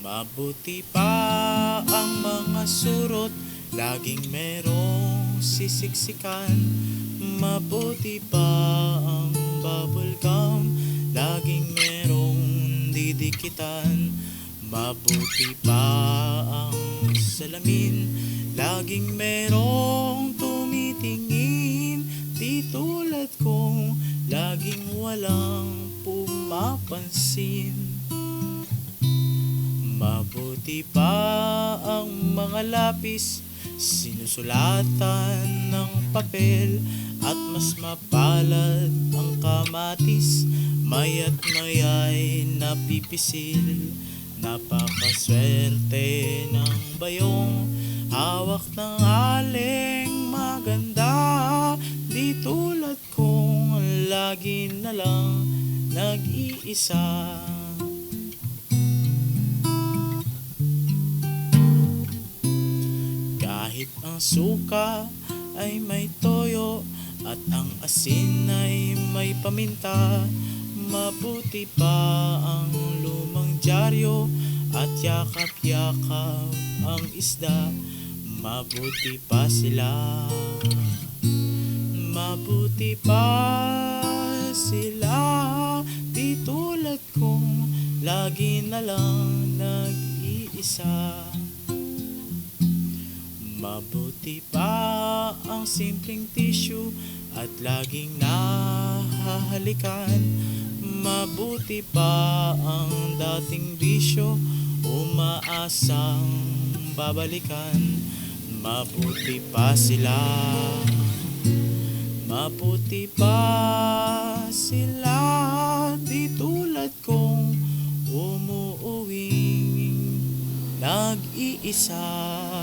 Mabuti pa ang mga surot, laging merong sisiksikan. Mabuti pa ang bubble gum, laging merong didikitan. Mabuti pa ang salamin, laging merong tumitingin. Di tulad kong laging walang pumapansin. Mabuti pa ang mga lapis, sinusulatan ng papel. At mas mapalad ang kamatis, maya't maya'y napipisil. Napakaswerte ng bayong hawak ng aling maganda. Di tulad kong lagi na lang nag-iisa. Kahit ang suka ay may toyo at ang asin ay may paminta, mabuti pa ang lumang dyaryo at yakap-yakap ang isda. Mabuti pa sila, mabuti pa sila. Di tulad kong lagi na lang nag-iisa. Mabuti pa ang simpleng tissue at laging nahahalikan. Mabuti pa ang dating bisyo, umaasang babalikan. Mabuti pa sila, mabuti pa sila. Di tulad kong umuuwing nag-iisa.